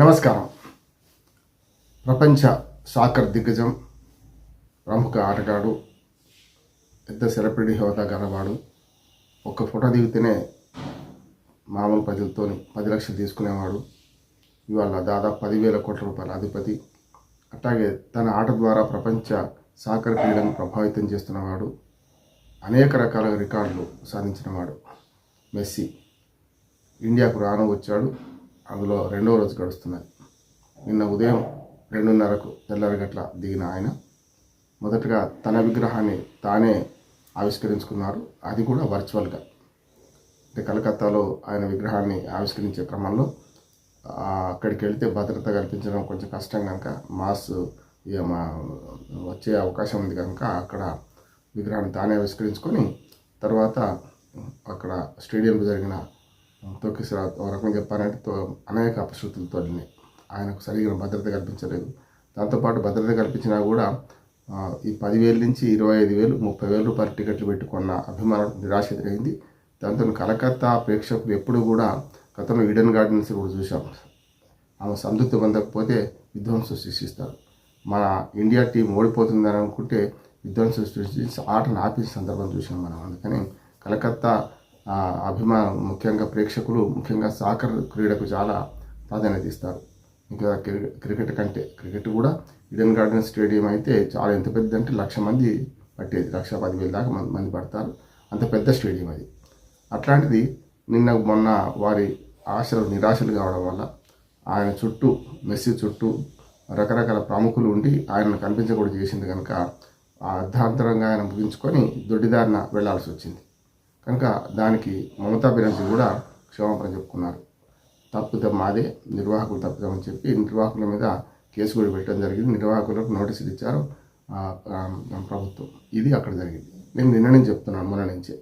నమస్కారం. ప్రపంచ సాకర్ దిగ్గజం, ప్రముఖ ఆటగాడు, పెద్ద సెలబ్రిటీ హోదా గలవాడు. ఒక్క ఫోటో దిగితేనే మామూలు ప్రజలతో 10 లక్షలు తీసుకునేవాడు. ఇవాళ దాదాపు 10,000 కోట్ల రూపాయల అధిపతి. అట్లాగే తన ఆట ద్వారా ప్రపంచ సాకర్ క్రీడను ప్రభావితం చేస్తున్నవాడు. అనేక రకాల రికార్డులు సాధించినవాడు మెస్సీ. ఇండియాకు రాను వచ్చాడు. అందులో 2వ రోజు గడుస్తున్నది. నిన్న ఉదయం 2:30కు తెల్లరగట్ల దిగిన ఆయన మొదటగా తన విగ్రహాన్ని తానే ఆవిష్కరించుకున్నారు. అది కూడా వర్చువల్గా. అంటే కలకత్తాలో ఆయన విగ్రహాన్ని ఆవిష్కరించే క్రమంలో అక్కడికి వెళ్తే భద్రత కల్పించడం కొంచెం కష్టం కనుక మాస్ వచ్చే అవకాశం ఉంది కనుక అక్కడ విగ్రహాన్ని తానే ఆవిష్కరించుకొని తర్వాత అక్కడ స్టేడియంలో జరిగిన తొక్కిసలా ఒక రకంగా చెప్పాలంటే అనేక అపశృతులతో ఆయనకు సరిగ్గా భద్రత కల్పించలేదు. దాంతోపాటు భద్రత కల్పించినా కూడా ఈ 10,000 నుంచి 25,000, 30,000 రూపాయల టికెట్లు పెట్టుకున్న అభిమానులు నిరాశ ఎదురైంది. దాంతో కలకత్తా ప్రేక్షకులు ఎప్పుడు కూడా గతంలో ఈడెన్ గార్డెన్స్ కూడా చూసాం. ఆమె సంతృప్తి పొందకపోతే విధ్వంసం సృష్టిస్తారు. మన ఇండియా టీం ఓడిపోతుందని అనుకుంటే విధ్వంసం సృష్టించి ఆటను ఆపిన సందర్భం చూసాం మనం. అందుకని కలకత్తా అభిమానం, ముఖ్యంగా ప్రేక్షకులు, ముఖ్యంగా సాకర్ క్రీడకు చాలా ప్రాధాన్యత ఇస్తారు. ఇంకా క్రికెట్ కంటే క్రికెట్ కూడా ఈడెన్ గార్డెన్ స్టేడియం అయితే చాలా ఎంత పెద్ద అంటే 1,00,000 మంది పట్టేది. 1,10,000 దాకా మంది పడతారు. అంత పెద్ద స్టేడియం అది. అట్లాంటిది నిన్న మొన్న వారి ఆశలు నిరాశలు కావడం వల్ల ఆయన చుట్టూ, మెస్సీ చుట్టూ రకరకాల ప్రముఖులు ఉండి ఆయనను కనిపించకూడదు చేసింది కనుక అర్ధాంతరంగా ఆయన ముగించుకొని దొడ్డిదారిన వెళ్లాల్సి వచ్చింది. కనుక దానికి మమతా బెనర్జీ కూడా క్షమాపణ చెప్పుకున్నారు. తప్పుదం మాదే, నిర్వాహకులు తప్పుదామని చెప్పి నిర్వాహకుల మీద కేసు కూడా పెట్టడం జరిగింది. నిర్వాహకులకు నోటీసులు ఇచ్చారు ప్రభుత్వం. ఇది అక్కడ జరిగింది. నేను నిన్న నుంచి చెప్తున్నాను, మొన్న నుంచే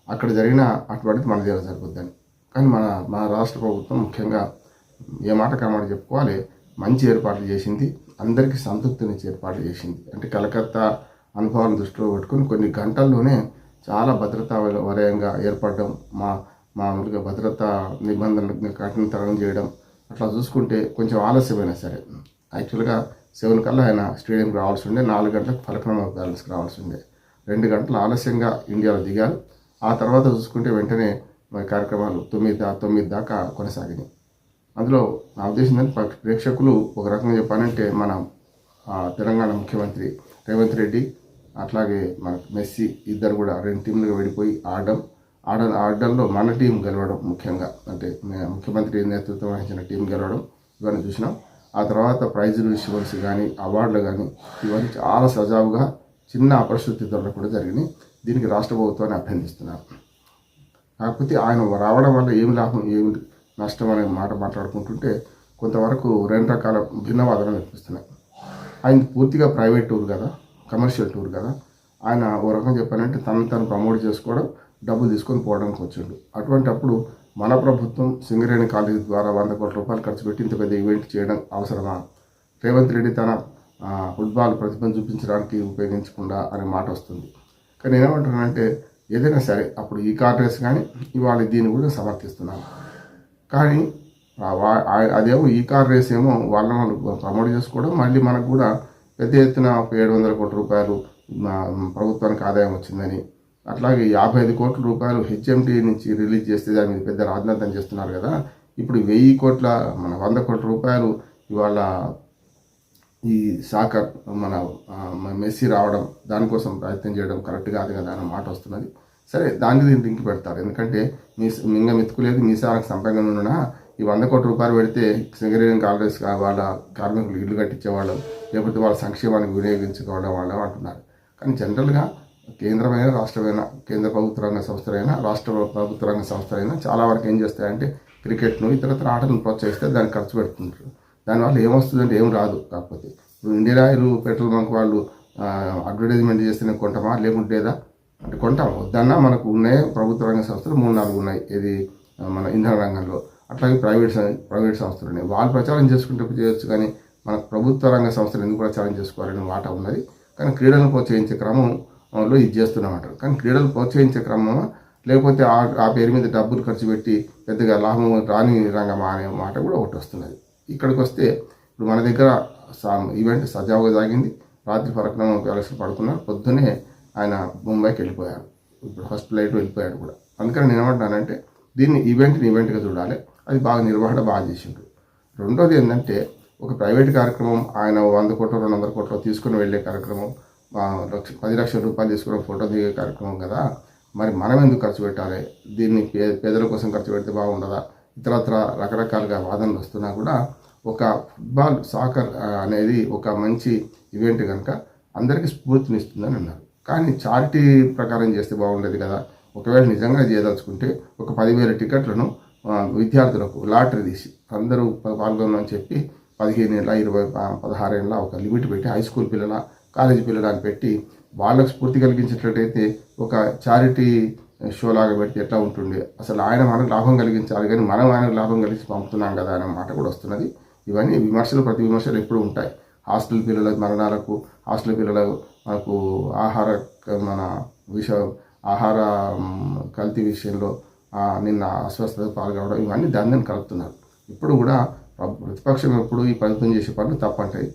అక్కడ జరిగిన అటువంటిది మన దగ్గర జరుగుద్దని. కానీ మన రాష్ట్ర ప్రభుత్వం ముఖ్యంగా ఏ మాట కామాట చెప్పుకోవాలి, మంచి ఏర్పాట్లు చేసింది. అందరికీ సంతృప్తినిచ్చే ఏర్పాట్లు చేసింది. అంటే కలకత్తా అనుభవాలను దృష్టిలో పెట్టుకుని కొన్ని గంటల్లోనే చాలా భద్రతా వలయంగా ఏర్పడడం, మామూలుగా భద్రతా నిబంధనలు కఠినతరం చేయడం, అట్లా చూసుకుంటే కొంచెం ఆలస్యమైనా సరే యాక్చువల్గా 7 కల్లా ఆయన స్టేడియంకి రావాల్సి ఉండే, 4 గంటలకు ఫలక్నామా ప్యాలెస్కి రావాల్సి ఉండే. 2 గంటలు ఆలస్యంగా ఇండియాలో దిగారు. ఆ తర్వాత చూసుకుంటే వెంటనే మరి కార్యక్రమాలు 9 దాకా కొనసాగినాయి. అందులో నా ఉద్దేశం ఏంటంటే ప్రేక్షకులు ఒక రకంగా చెప్పాలంటే మన తెలంగాణ ముఖ్యమంత్రి రేవంత్ రెడ్డి అట్లాగే మన మెస్సీ ఇద్దరు కూడా 2 టీంలుగా విడిపోయి ఆడడంలో మన టీం గెలవడం, ముఖ్యంగా అంటే ముఖ్యమంత్రి నేతృత్వం వహించిన టీం గెలవడం ఇవన్నీ చూసినాం. ఆ తర్వాత ప్రైజులు ఇష్యూస్ కానీ అవార్డులు కానీ ఇవన్నీ చాలా సజావుగా చిన్న అపరిశుద్ధితో కూడా జరిగినాయి. దీనికి రాష్ట్ర ప్రభుత్వాన్ని అభ్యర్థిస్తున్నారు. కాకపోతే ఆయన రావడం వల్ల ఏమి లాభం, ఏమి నష్టం అనే మాట మాట్లాడుకుంటుంటే కొంతవరకు 2 రకాల భిన్నవాదనలు వినిపిస్తున్నాయి. ఆయన పూర్తిగా ప్రైవేట్ టూర్ కదా, కమర్షియల్ టూర్ కదా. ఆయన ఓ రకంగా చెప్పాలంటే తను ప్రమోట్ చేసుకోవడం, డబ్బులు తీసుకొని పోవడానికి వచ్చిండు. అటువంటప్పుడు మన ప్రభుత్వం సింగరేణి కాలేజీ ద్వారా 100 కోట్ల రూపాయలు ఖర్చు పెట్టి ఇంత పెద్ద ఈవెంట్ చేయడం అవసరమా? రేవంత్ రెడ్డి తన ఫుట్బాల్ ప్రతిభను చూపించడానికి ఉపయోగించకుండా అనే మాట వస్తుంది. కానీ నేనేమంటున్నానంటే ఏదైనా సరే అప్పుడు ఈ కార్ రేస్ కానీ ఇవాళ దీన్ని కూడా సమర్థిస్తున్నాను. కానీ అదేమో ఈ కార్ రేస్ ఏమో వాళ్ళని ప్రమోట్ చేసుకోవడం, మళ్ళీ మనకు కూడా పెద్ద ఎత్తున 700 కోట్ల రూపాయలు ప్రభుత్వానికి ఆదాయం వచ్చిందని, అట్లాగే 55 కోట్ల రూపాయలు హెచ్ఎంటీ నుంచి రిలీజ్ చేస్తే దాని మీద పెద్ద రాజనాథం చేస్తున్నారు కదా. ఇప్పుడు 100 కోట్ల రూపాయలు ఇవాళ ఈ సాకర్ మన మెస్సీ రావడం, దానికోసం ప్రయత్నం చేయడం కరెక్ట్ కాదు కదా అన్న మాట వస్తున్నది. సరే, దీన్ని లింక్ పెడతారు. ఎందుకంటే మింగ మెతుకులేదు మీసాలకు సంపంగా ఉన్న ఈ 100 కోట్ల రూపాయలు పెడితే సింగరేణి కాంగ్రెస్ వాళ్ళ కార్మికులు ఇల్లు కట్టించేవాళ్ళు, లేకపోతే వాళ్ళ సంక్షేమానికి వినియోగించుకోవడం వాళ్ళు అంటున్నారు. కానీ జనరల్గా కేంద్రమైన రాష్ట్రమైన, కేంద్ర ప్రభుత్వ రంగ సంస్థలైనా రాష్ట్ర ప్రభుత్వ రంగ సంస్థలైనా చాలా వరకు ఏం చేస్తాయంటే క్రికెట్ను ఇతరత్ర ఆటలను ప్రోత్సహిస్తే దానికి ఖర్చు పెడుతుంటారు. దానివల్ల ఏమొస్తుందంటే ఏం రాదు. కాకపోతే ఇప్పుడు ఇండియన్ ఆయిల్, పెట్రోల్ బంక్ వాళ్ళు అడ్వర్టైజ్మెంట్ చేస్తేనే కొంటామా, లేకుంటేదా అంటే కొంటాం. వద్దన్నా మనకు ఉన్నాయి ప్రభుత్వ రంగ సంస్థలు 3-4 ఉన్నాయి. ఇది మన ఇంధన రంగంలో. అట్లాగే ప్రైవేట్ సంస్థలు ఉన్నాయి. వాళ్ళు ప్రచారం చేసుకుంటే చేయొచ్చు, కానీ మన ప్రభుత్వ రంగ సంస్థలు ఎందుకు ప్రచారం చేసుకోవాలనే మాట ఉన్నది. కానీ క్రీడలను ప్రోత్సహించే క్రమంలో ఇది చేస్తున్నామంటారు. కానీ క్రీడలు ప్రోత్సహించే క్రమమా, లేకపోతే ఆ పేరు మీద డబ్బులు ఖర్చు పెట్టి పెద్దగా లాభం రాని రంగమా అనే మాట కూడా ఒకటి వస్తున్నది. ఇక్కడికి వస్తే ఇప్పుడు మన దగ్గర ఈవెంట్ సజావుగా సాగింది. రాత్రి పరక్రమం కలెక్షన్ పడుకున్నారు. పొద్దునే ఆయన ముంబైకి వెళ్ళిపోయారు. ఇప్పుడు ఫస్ట్ ఫ్లైట్ వెళ్ళిపోయాడు కూడా. అందుకని నేను ఏమంటానంటే దీన్ని ఈవెంట్గా చూడాలి. అది బాగా నిర్వహణ బాగా చేసిండ్రు. రెండోది ఏంటంటే ఒక ప్రైవేట్ కార్యక్రమం ఆయన 100 కోట్లు 200 కోట్లు తీసుకుని వెళ్ళే కార్యక్రమం, 10 లక్షల రూపాయలు తీసుకుని ఫోటో దిగే కార్యక్రమం కదా. మరి మనం ఎందుకు ఖర్చు పెట్టాలి? దీన్ని పేదల కోసం ఖర్చు పెడితే బాగుండదా? ఇతరత్ర రకరకాలుగా వాదనలు వస్తున్నా కూడా ఒక ఫుట్బాల్ సాకర్ అనేది ఒక మంచి ఈవెంట్ కనుక అందరికీ స్ఫూర్తినిస్తుందని అన్నారు. కానీ చారిటీ ప్రకారం చేస్తే బాగుండేది కదా. ఒకవేళ నిజంగా చేయదలుచుకుంటే ఒక 10,000 టికెట్లను విద్యార్థులకు లాటరీ తీసి అందరూ పాల్గొనని చెప్పి 15 ఏళ్ళ 20 16 ఏళ్ళ ఒక లిమిట్ పెట్టి హై స్కూల్ పిల్లల కాలేజీ పిల్లల అని పెట్టి వాళ్ళకు స్ఫూర్తి కలిగించేటట్టయితే ఒక చారిటీ షో లాగా పెడితే ఎట్లా ఉంటుండే. అసలు ఆయన మనకు లాభం కలిగించాలి కానీ మనం ఆయనకు లాభం కలిగించి పంపుతున్నాం కదా అనే మాట కూడా వస్తున్నది. ఇవన్నీ విమర్శలు, ప్రతి విమర్శలు ఎప్పుడు ఉంటాయి. హాస్టల్ పిల్లల మరణాలకు, హాస్టల్ పిల్లలకు మనకు ఆహార కల్తీ విషయంలో నిన్న అస్వస్థత పాల్గొనడం, ఇవన్నీ దాన్ని కలుపుతున్నారు. ఇప్పుడు కూడా ప్రతిపక్షం ఎప్పుడు ఈ ప్రభుత్వం చేసే పనులు తప్పంటాయి.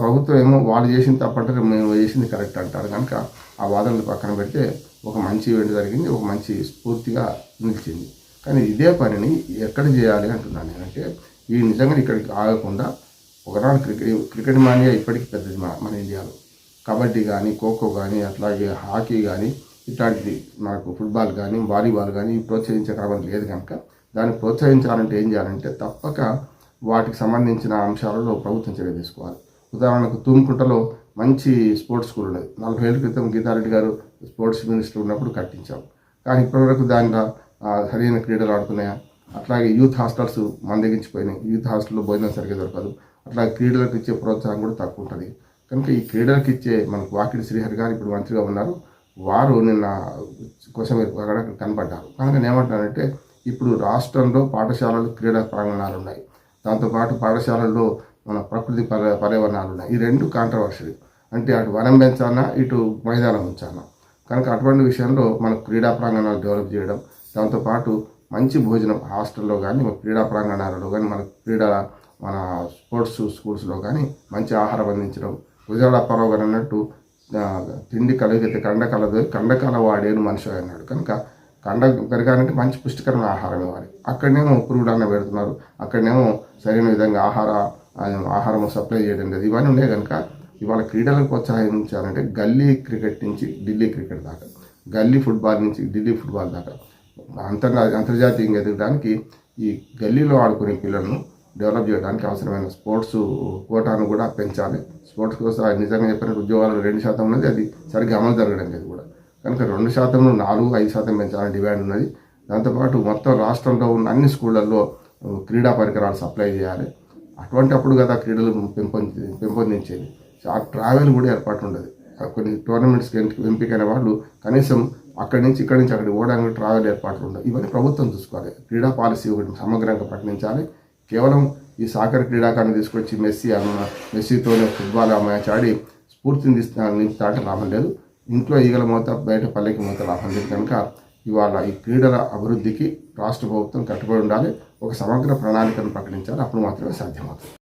ప్రభుత్వం ఏమో వాళ్ళు చేసింది తప్పంటారు, మేము చేసింది కరెక్ట్ అంటారు. కనుక ఆ వాదనలు పక్కన పెడితే ఒక మంచి ఈవెంట్ జరిగింది, ఒక మంచి స్ఫూర్తిగా నిలిచింది. కానీ ఇదే పనిని ఎక్కడ చేయాలి అంటున్నాను నేనంటే ఈ నిజంగా ఇక్కడికి ఆగకుండా ఒకనాడు క్రికెట్ మానియా ఇప్పటికీ పెద్దది మన ఇండియాలో. కబడ్డీ కానీ, ఖోఖో కానీ, అట్లాగే హాకీ కానీ, ఇట్లాంటిది మనకు ఫుట్బాల్ కానీ, వాలీబాల్ కానీ ప్రోత్సహించే క్రమం లేదు. కనుక దాన్ని ప్రోత్సహించాలంటే ఏం చేయాలంటే తప్పక వాటికి సంబంధించిన అంశాలలో ప్రభుత్వం చర్య తీసుకోవాలి. ఉదాహరణకు తుమ్కుంటలో మంచి స్పోర్ట్స్ స్కూల్ ఉన్నది. 40 ఏళ్ళ క్రితం గీతారెడ్డి గారు స్పోర్ట్స్ మినిస్టర్ ఉన్నప్పుడు కట్టించాం. కానీ ఇప్పటివరకు దానిలో సరైన క్రీడలు ఆడుతున్నాయా? అట్లాగే యూత్ హాస్టల్స్ మందగించిపోయినాయి. యూత్ హాస్టల్లో భోజనం సరిగ్గా దొరకదు. అట్లా క్రీడలకు ఇచ్చే ప్రోత్సాహం కూడా తక్కువ ఉంటుంది. కనుక ఈ క్రీడలకు ఇచ్చే మనకు వాకిడి శ్రీహరి గారు ఇప్పుడు మంత్రిగా ఉన్నారు. వారు నిన్న కోసం అక్కడ కనపడ్డారు. కనుక నేను ఏమంటానంటే ఇప్పుడు రాష్ట్రంలో పాఠశాలలు క్రీడా ప్రాంగణాలు ఉన్నాయి. దాంతోపాటు పాఠశాలల్లో మన ప్రకృతి పర్యావరణాలు ఉన్నాయి. ఈ రెండు కాంట్రవర్షియల్. అంటే అటు వనం పెంచాలన్నా ఇటు మైదానం ఉంచాలన్నా. కనుక అటువంటి విషయంలో మనకు క్రీడా ప్రాంగణాలు డెవలప్ చేయడం, దాంతోపాటు మంచి భోజనం హాస్టల్లో కానీ, క్రీడా ప్రాంగణాలలో కానీ, మన స్పోర్ట్స్ స్కూల్స్లో కానీ మంచి ఆహారం అందించడం. గుజరాడ అప్పారావు గారు అన్నట్టు తిండి కలిగితే కండకాల వాడేను మనిషి అన్నాడు. కనుక కండ పెరగాలంటే మంచి పుష్టికరమైన ఆహారం ఇవ్వాలి. అక్కడనేమో పురుగులన్న పెడుతున్నారు, అక్కడనేమో సరైన విధంగా ఆహారం సప్లై చేయడం లేదు. ఇవన్నీ ఉన్నాయి. కనుక ఇవాళ క్రీడలకు ప్రోత్సహించాలంటే గల్లీ క్రికెట్ నుంచి ఢిల్లీ క్రికెట్ దాకా, గల్లీ ఫుట్బాల్ నుంచి ఢిల్లీ ఫుట్బాల్ దాకా అంతర్జాతీయంగా ఎదగడానికి ఈ గల్లీలో ఆడుకునే పిల్లలను డెవలప్ చేయడానికి అవసరమైన స్పోర్ట్స్ కోటాను కూడా పెంచాలి. స్పోర్ట్స్ కోసం నిజంగా చెప్పిన ఉద్యోగాలు 2% ఉన్నది, అది సరిగ్గా అమలు జరగడం లేదు కూడా. కనుక 2% 4-5% పెంచాలని డిమాండ్ ఉన్నది. దాంతోపాటు మొత్తం రాష్ట్రంలో ఉన్న అన్ని స్కూళ్ళల్లో క్రీడా పరికరాలు సప్లై చేయాలి. అటువంటి అప్పుడు కదా క్రీడలు పెంపొందించేది. ఆ ట్రావెల్ కూడా ఏర్పాటు ఉండదు. కొన్ని టోర్నమెంట్స్కి ఎంపికైన వాళ్ళు కనీసం ఇక్కడి నుంచి అక్కడికి పోవడానికి ట్రావెల్ ఏర్పాట్లు ఉండవు. ఇవన్నీ ప్రభుత్వం చూసుకోవాలి. క్రీడా పాలసీ ఒకటి సమగ్రంగా ప్రకటించాలి. కేవలం ఈ సాకర్ క్రీడాకారుని తీసుకొచ్చి మెస్సీతోనే ఫుట్బాల్ మ్యాచ్ ఆడి స్ఫూర్తిని నింపుతాంటే లాభం లేదు. ఇంట్లో ఈగల మోత బయట పల్లెకి మోత లాభం లేదు. కనుక ఇవాళ ఈ క్రీడల అభివృద్ధికి రాష్ట్ర ప్రభుత్వం కట్టుబడి ఉండాలి. ఒక సమగ్ర ప్రణాళికను ప్రకటించాలి. అప్పుడు మాత్రమే సాధ్యమవుతుంది.